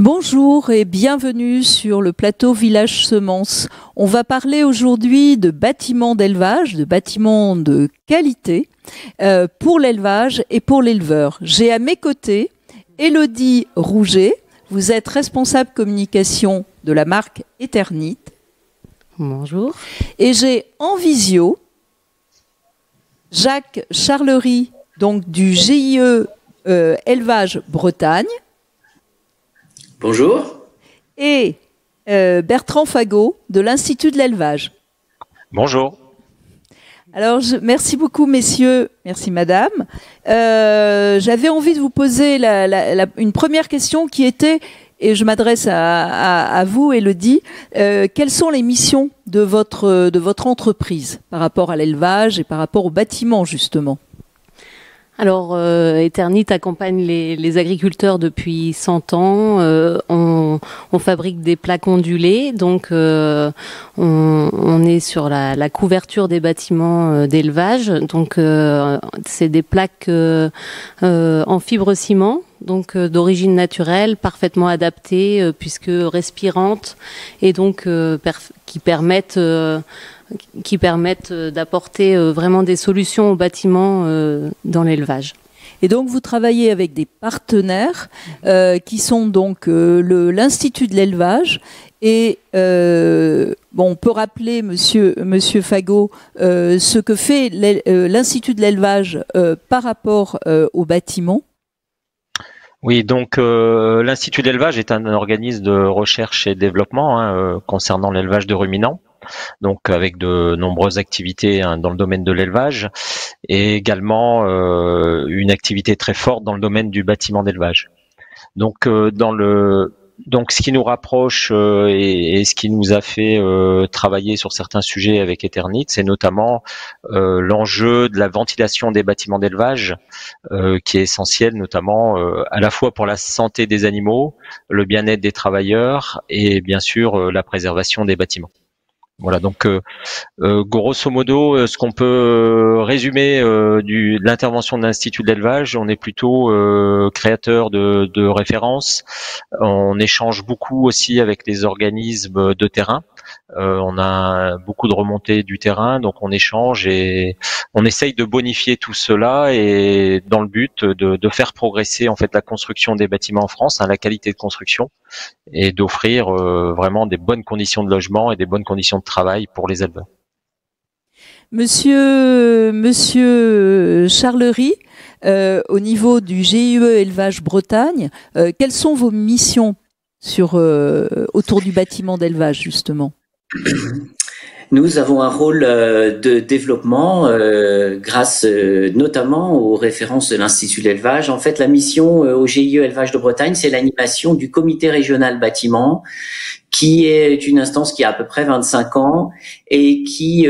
Bonjour et bienvenue sur le plateau Village Semences. On va parler aujourd'hui de bâtiments d'élevage, de bâtiments de qualité pour l'élevage et pour l'éleveur. J'ai à mes côtés Élodie Rouget. Vous êtes responsable communication de la marque Eternit. Bonjour. Et j'ai en visio Jacques Charlery, donc du GIE Élevage Bretagne. Bonjour. Et Bertrand Fagot de l'Institut de l'élevage. Bonjour. Alors, merci beaucoup, messieurs. Merci, madame. J'avais envie de vous poser une première question qui était, et je m'adresse à vous, Élodie, quelles sont les missions de votre entreprise par rapport à l'élevage et par rapport au bâtiment, justement ? Alors, Eternit accompagne les agriculteurs depuis 100 ans. On fabrique des plaques ondulées, donc on est sur la couverture des bâtiments d'élevage. Donc, c'est des plaques en fibre ciment, donc d'origine naturelle, parfaitement adaptées, puisque respirantes, et donc qui permettent d'apporter vraiment des solutions aux bâtiments dans l'élevage. Et donc, vous travaillez avec des partenaires qui sont donc l'Institut de l'élevage. Et on peut rappeler, Monsieur Fagot, ce que fait l'Institut de l'élevage par rapport au bâtiment. Oui, donc l'Institut de l'élevage est un organisme de recherche et développement concernant l'élevage de ruminants. Donc avec de nombreuses activités dans le domaine de l'élevage et également une activité très forte dans le domaine du bâtiment d'élevage. Donc ce qui nous rapproche et ce qui nous a fait travailler sur certains sujets avec Eternit, c'est notamment l'enjeu de la ventilation des bâtiments d'élevage qui est essentiel notamment à la fois pour la santé des animaux, le bien-être des travailleurs et bien sûr la préservation des bâtiments. Voilà, donc grosso modo, ce qu'on peut résumer de l'intervention de l'Institut de l'élevage, on est plutôt créateur de références. On échange beaucoup aussi avec les organismes de terrain. On a beaucoup de remontées du terrain, donc on échange et on essaye de bonifier tout cela et dans le but de faire progresser en fait la construction des bâtiments en France, la qualité de construction et d'offrir vraiment des bonnes conditions de logement et des bonnes conditions de travail pour les éleveurs. Monsieur Charlery, au niveau du GIE Élevage Bretagne, quelles sont vos missions autour du bâtiment d'élevage, justement ? Nous avons un rôle de développement grâce notamment aux références de l'Institut de l'élevage. En fait, la mission au GIE Élevage de Bretagne, c'est l'animation du comité régional bâtiment, qui est une instance qui a à peu près 25 ans et qui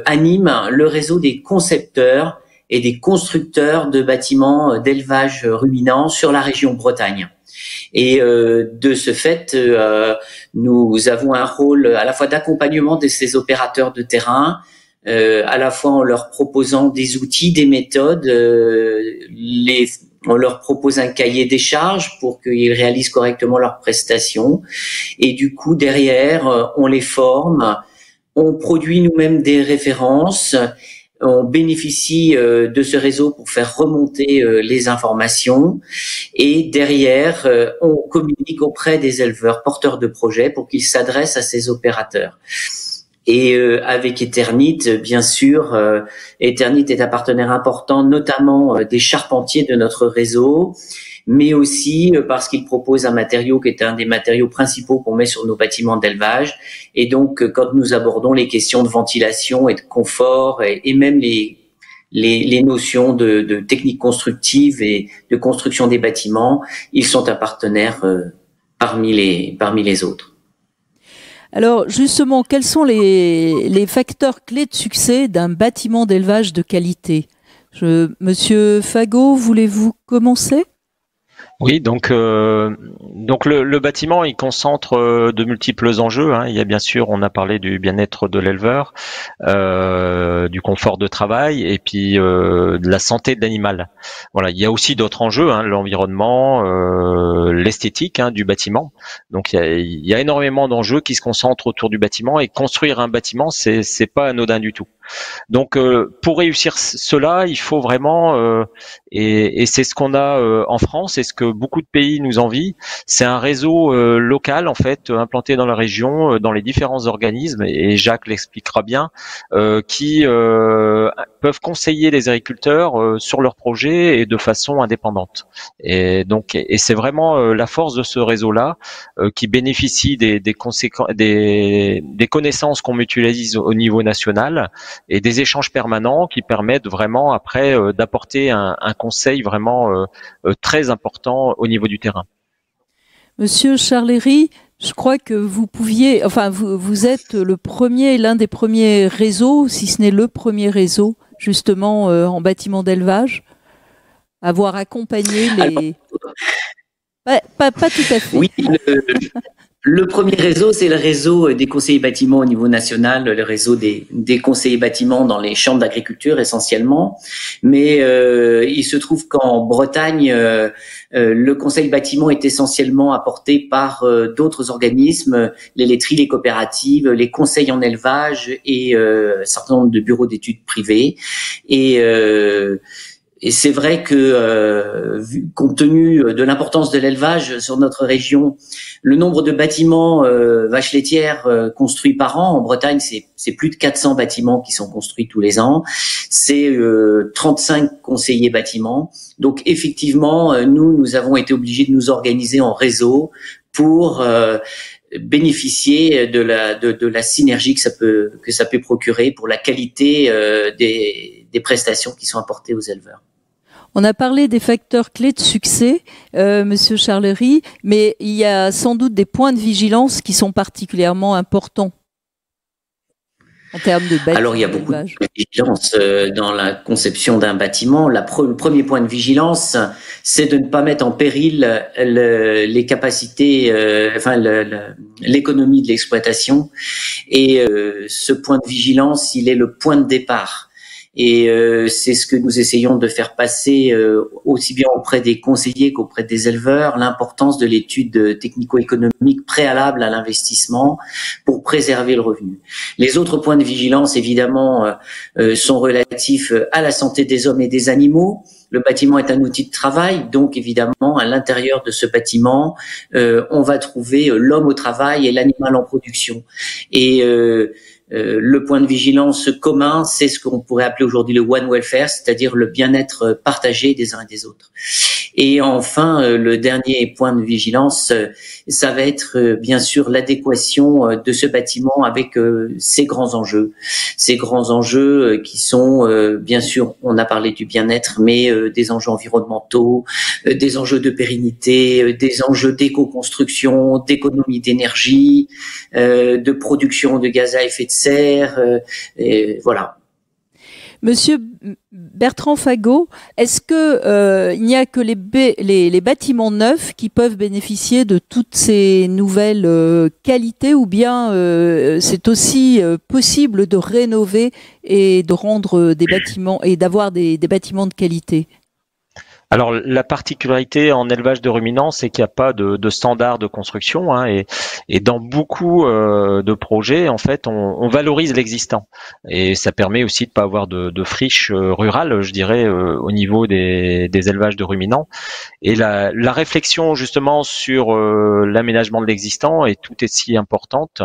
anime le réseau des concepteurs et des constructeurs de bâtiments d'élevage ruminant sur la région Bretagne. Et de ce fait, nous avons un rôle à la fois d'accompagnement de ces opérateurs de terrain, à la fois en leur proposant des outils, des méthodes, on leur propose un cahier des charges pour qu'ils réalisent correctement leurs prestations. Et du coup, derrière, on les forme, on produit nous-mêmes des références. On bénéficie de ce réseau pour faire remonter les informations et derrière, on communique auprès des éleveurs porteurs de projets pour qu'ils s'adressent à ces opérateurs. Et avec Eternit, bien sûr, Eternit est un partenaire important, notamment des charpentiers de notre réseau, mais aussi parce qu'il propose un matériau qui est un des matériaux principaux qu'on met sur nos bâtiments d'élevage. Et donc, quand nous abordons les questions de ventilation et de confort et même les notions de technique constructive et de construction des bâtiments. Ils sont un partenaire parmi les autres. Alors justement, quels sont les facteurs clés de succès d'un bâtiment d'élevage de qualité? Monsieur Fagot, voulez-vous commencer? Oui, donc le bâtiment, il concentre de multiples enjeux, hein. Il y a bien sûr, on a parlé du bien-être de l'éleveur, du confort de travail et puis de la santé de l'animal. Voilà, il y a aussi d'autres enjeux, hein, l'environnement, l'esthétique, hein, du bâtiment. Donc il y a énormément d'enjeux qui se concentrent autour du bâtiment, et construire un bâtiment, c'est pas anodin du tout. Donc pour réussir cela, il faut vraiment et c'est ce qu'on a en France, et ce que beaucoup de pays nous envient, c'est un réseau local en fait implanté dans la région, dans les différents organismes, et Jacques l'expliquera bien, qui peuvent conseiller les agriculteurs sur leurs projets et de façon indépendante. Et donc c'est vraiment la force de ce réseau-là qui bénéficie des connaissances qu'on mutualise au niveau national et des échanges permanents qui permettent vraiment après d'apporter un conseil vraiment très important au niveau du terrain. Monsieur Charléry, je crois que vous êtes l'un des premiers réseaux, si ce n'est le premier réseau, justement en bâtiment d'élevage, à avoir accompagné les... Pas tout à fait. Oui, le premier réseau, c'est le réseau des conseillers bâtiments au niveau national, le réseau des conseillers bâtiments dans les chambres d'agriculture essentiellement. Mais il se trouve qu'en Bretagne, le conseil bâtiment est essentiellement apporté par d'autres organismes, les laiteries, les coopératives, les conseils en élevage et un certain nombre de bureaux d'études privés. Et c'est vrai que, compte tenu de l'importance de l'élevage sur notre région, le nombre de bâtiments vaches laitières construits par an en Bretagne, c'est plus de 400 bâtiments qui sont construits tous les ans. C'est 35 conseillers bâtiments. Donc effectivement, nous avons été obligés de nous organiser en réseau pour bénéficier de la synergie que ça peut procurer pour la qualité des prestations qui sont apportées aux éleveurs. On a parlé des facteurs clés de succès, Monsieur Charléry, mais il y a sans doute des points de vigilance qui sont particulièrement importants en termes de bâtiment. Alors, il y a beaucoup de vigilance dans la conception d'un bâtiment. Le premier point de vigilance, c'est de ne pas mettre en péril les capacités, l'économie de l'exploitation. Et ce point de vigilance, il est le point de départ. Et c'est ce que nous essayons de faire passer aussi bien auprès des conseillers qu'auprès des éleveurs, l'importance de l'étude technico-économique préalable à l'investissement pour préserver le revenu. Les autres points de vigilance, évidemment, sont relatifs à la santé des hommes et des animaux. Le bâtiment est un outil de travail, donc évidemment, à l'intérieur de ce bâtiment, on va trouver l'homme au travail et l'animal en production. Et le point de vigilance commun, c'est ce qu'on pourrait appeler aujourd'hui le one welfare, c'est-à-dire le bien-être partagé des uns et des autres. Et enfin, le dernier point de vigilance, ça va être bien sûr l'adéquation de ce bâtiment avec ces grands enjeux qui sont bien sûr, on a parlé du bien-être, mais des enjeux environnementaux, des enjeux de pérennité, des enjeux d'éco-construction, d'économie d'énergie, de production de gaz à effet de serre, voilà. Monsieur Bertrand Fagot, est-ce que il n'y a que les bâtiments neufs qui peuvent bénéficier de toutes ces nouvelles qualités, ou bien c'est aussi possible de rénover et de rendre des bâtiments et d'avoir des bâtiments de qualité? Alors la particularité en élevage de ruminants, c'est qu'il n'y a pas de standard de construction, hein, et dans beaucoup de projets, en fait, on valorise l'existant, et ça permet aussi de pas avoir de friches rurales, je dirais, au niveau des élevages de ruminants. Et la réflexion justement sur l'aménagement de l'existant est tout aussi importante.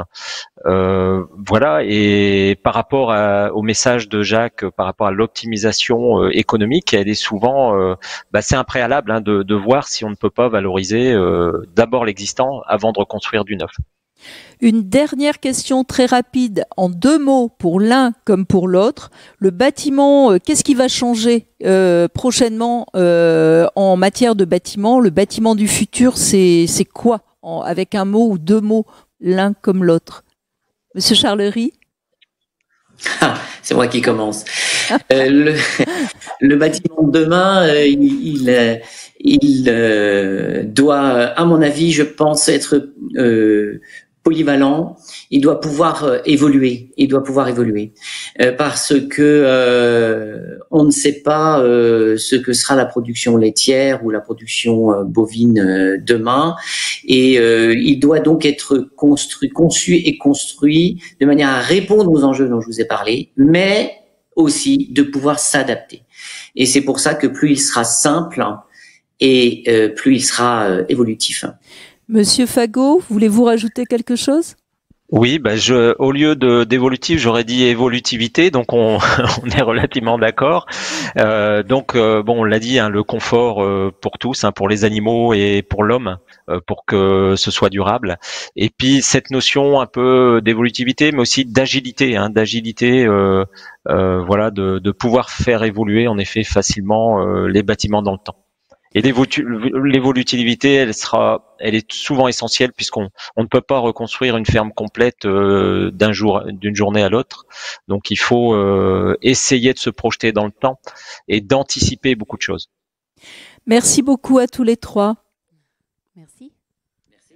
Voilà, et par rapport au message de Jacques, par rapport à l'optimisation économique, elle est souvent c'est un préalable, hein, de voir si on ne peut pas valoriser d'abord l'existant avant de reconstruire du neuf. Une dernière question très rapide, en 2 mots, pour l'un comme pour l'autre. Le bâtiment, qu'est-ce qui va changer prochainement en matière de bâtiment? Le bâtiment du futur, c'est quoi, avec un mot ou 2 mots, l'un comme l'autre? Monsieur Charlery? C'est moi qui commence. Le bâtiment de demain, il doit, à mon avis, je pense, être polyvalent. Il doit pouvoir évoluer. Parce que on ne sait pas ce que sera la production laitière ou la production bovine demain, et il doit donc être conçu et construit de manière à répondre aux enjeux dont je vous ai parlé, mais aussi de pouvoir s'adapter. Et c'est pour ça que plus il sera simple et plus il sera évolutif. Monsieur Fagot, voulez-vous rajouter quelque chose? Oui, au lieu d'évolutif, j'aurais dit évolutivité, donc on est relativement d'accord. On l'a dit, hein, le confort pour tous, hein, pour les animaux et pour l'homme, pour que ce soit durable. Et puis cette notion un peu d'évolutivité, mais aussi d'agilité, de pouvoir faire évoluer en effet facilement les bâtiments dans le temps. Et l'évolutivité, elle est souvent essentielle, puisqu'on ne peut pas reconstruire une ferme complète d'une journée à l'autre. Donc il faut essayer de se projeter dans le temps et d'anticiper beaucoup de choses. Merci beaucoup à tous les 3. Merci. Merci.